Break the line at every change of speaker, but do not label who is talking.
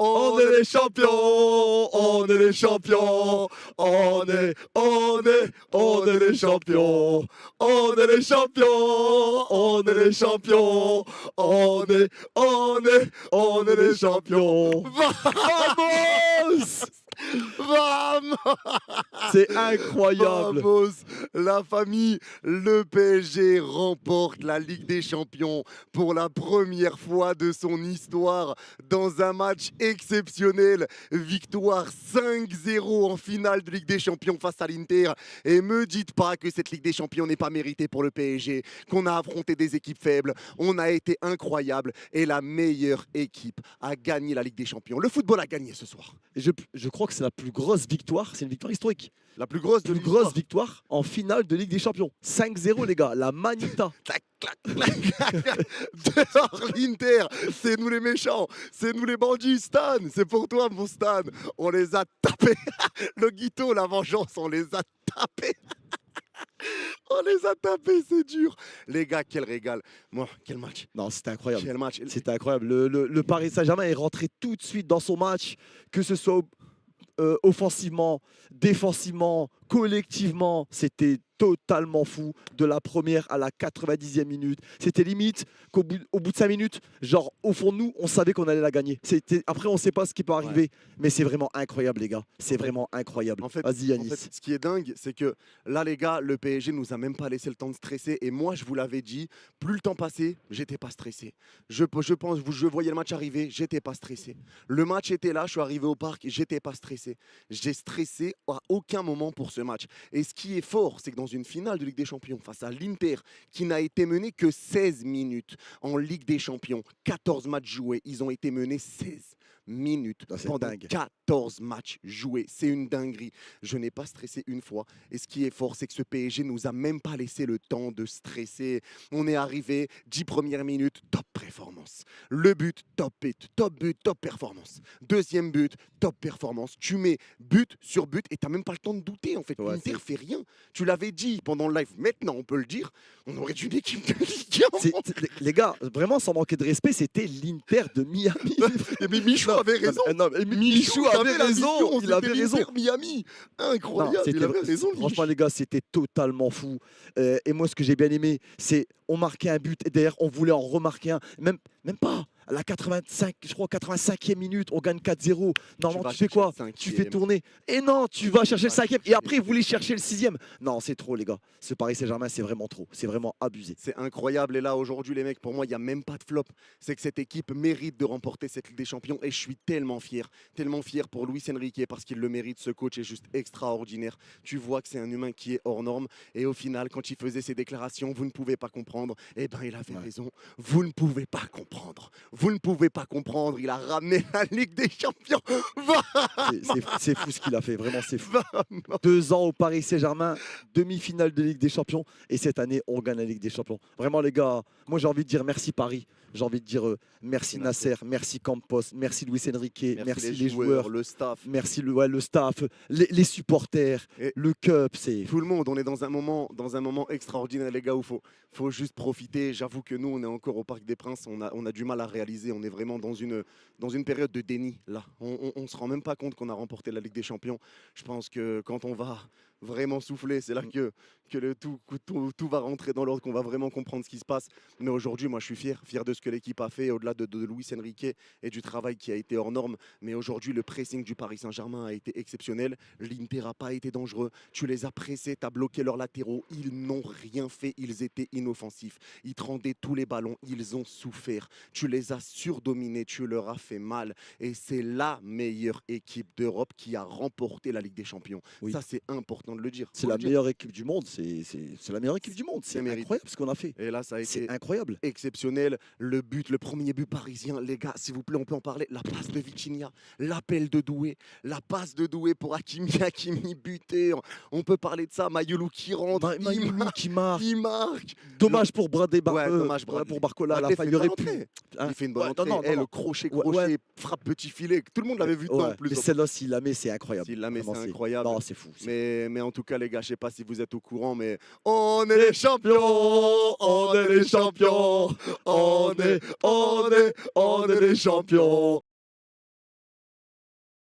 On est les champions, on est les champions, on est les champions, on est les champions, on est les champions, on est les champions.
Vamos!
Vamos!
C'est incroyable.
Vamos, la famille, le PSG remporte la Ligue des Champions pour la première fois de son histoire dans un match exceptionnel. Victoire 5-0 en finale de Ligue des Champions face à l'Inter. Et me dites pas que cette Ligue des Champions n'est pas méritée pour le PSG, qu'on a affronté des équipes faibles. On a été incroyable et la meilleure équipe a gagné la Ligue des Champions. Le football a gagné ce soir.
Et je crois que c'est la plus grosse victoire, c'est une victoire historique.
La plus grosse de
Plus
l'histoire.
grosse victoire en finale de Ligue des Champions. 5-0 les gars, la Manita.
Clac, clac, clac. Dehors l'Inter, c'est nous les méchants, c'est nous les bandits, Stan, c'est pour toi mon Stan. On les a tapés. Le Guito, la vengeance, on les a tapés. On les a tapés, c'est dur. Les gars, quel régal. Moi, quel match.
Non, c'était incroyable.
Quel match.
C'était incroyable. Le Paris Saint-Germain est rentré tout de suite dans son match, que ce soit offensivement, défensivement, collectivement. C'était totalement fou de la première à la 90e minute. C'était limite qu'au bout de 5 minutes, genre au fond de nous, on savait qu'on allait la gagner. Après, on ne sait pas ce qui peut arriver, mais c'est vraiment incroyable, les gars. C'est vraiment incroyable.
En fait,
vas-y, Yanis.
ce qui est dingue, c'est que là, les gars, le PSG nous a même pas laissé le temps de stresser. Et moi, je vous l'avais dit, plus le temps passait, j'étais pas stressé. Je voyais le match arriver, j'étais pas stressé. Le match était là, je suis arrivé au parc, j'étais pas stressé. J'ai stressé à aucun moment pour ce match. Et ce qui est fort, c'est que dans une finale de Ligue des Champions face à l'Inter, qui n'a été menée que 16 minutes en Ligue des Champions, 14 matchs joués, ils ont été menés 16 minutes pendant
dingue.
14 matchs joués. C'est une dinguerie. Je n'ai pas stressé une fois. Et ce qui est fort, c'est que ce PSG nous a même pas laissé le temps de stresser. On est arrivé, 10 premières minutes, top performance. Le but, top but, top performance. Deuxième but, top performance. Tu mets but sur but et tu n'as même pas le temps de douter. En fait,
Ouais,
l'Inter fait rien. Tu l'avais dit pendant le live. Maintenant, on peut le dire. On aurait une équipe de Ligue 1.
Les gars, vraiment, sans manquer de respect, c'était l'Inter de Miami.
Mais Michou avait raison.
Non, mais Michou avait raison. Il avait raison.
Miami. Incroyable.
Non,
Il avait raison.
Franchement, les gars, c'était totalement fou. Et moi, ce que j'ai bien aimé, c'est on marquait un but et derrière, on voulait en remarquer un. Même pas. À la 85, je crois, 85e minute, on gagne 4-0. Normalement, tu fais quoi? Tu fais tourner. Et non, tu vas chercher le 5e. Et après, vous voulez chercher le 6e. Non, c'est trop, les gars. Ce Paris Saint-Germain, c'est vraiment trop. C'est vraiment abusé.
C'est incroyable. Et là, aujourd'hui, les mecs, pour moi, il n'y a même pas de flop. C'est que cette équipe mérite de remporter cette Ligue des Champions. Et je suis tellement fier pour Luis Enrique parce qu'il le mérite. Ce coach est juste extraordinaire. Tu vois que c'est un humain qui est hors norme. Et au final, quand il faisait ses déclarations, vous ne pouvez pas comprendre. Eh bien, il avait raison. Vous ne pouvez pas comprendre. Vous ne pouvez pas comprendre. Il a ramené la Ligue des Champions.
C'est fou ce qu'il a fait. Vraiment, c'est fou. 2 ans au Paris Saint-Germain, demi-finale de Ligue des Champions. Et cette année, on gagne la Ligue des Champions. Vraiment, les gars, moi, j'ai envie de dire merci Paris. J'ai envie de dire merci Nasser, merci Campos, merci Luis Enrique, merci les joueurs,
le staff.
Merci le staff, les supporters,
Et
le cup. C'est
tout le monde. On est dans un moment extraordinaire, les gars, où faut juste profiter. J'avoue que nous, on est encore au Parc des Princes. On a du mal à réaliser. On est vraiment dans une période de déni, là. On ne se rend même pas compte qu'on a remporté la Ligue des Champions. Je pense que quand on va vraiment souffler, c'est là que tout va rentrer dans l'ordre, qu'on va vraiment comprendre ce qui se passe. Mais aujourd'hui, moi, je suis fier de ce que l'équipe a fait, au-delà de Luis Enrique et du travail qui a été hors norme. Mais aujourd'hui, le pressing du Paris Saint-Germain a été exceptionnel. L'Inter n'a pas été dangereux. Tu les as pressés, tu as bloqué leurs latéraux. Ils n'ont rien fait. Ils étaient inoffensifs. Ils te rendaient tous les ballons. Ils ont souffert. Tu les as surdominés. Tu leur as fait mal. Et c'est la meilleure équipe d'Europe qui a remporté la Ligue des Champions.
Oui.
Ça, c'est important de le dire.
la meilleure équipe du monde. C'est la meilleure équipe du monde. C'est
mérité.
incroyable ce qu'on a fait.
Et là, ça a été
C'est incroyable.
exceptionnel. Le premier but parisien, les gars, s'il vous plaît, on peut en parler. La passe de Vitinha, l'appel de Doué, la passe de Doué pour Hakimi buté. On peut parler de ça. Mayoulou qui rentre,
Mayoulou qui marque.
il marque.
Dommage pour Bradley
dommage
pour Barcola.
Bradley
La
fait
il aurait
une bonne
pu.
entrée.
Hein.
Il fait une bonne
Ouais,
entrée.
non,
Le crochet, frappe petit filet. Tout le monde l'avait vu dedans en plus.
Mais celle-là, s'il la met, c'est incroyable.
S'il la met, c'est
Vraiment,
incroyable.
Non, c'est fou.
Mais en tout cas, les gars, je sais pas si vous êtes au courant, mais on est les champions, on est les champions, on est les champions.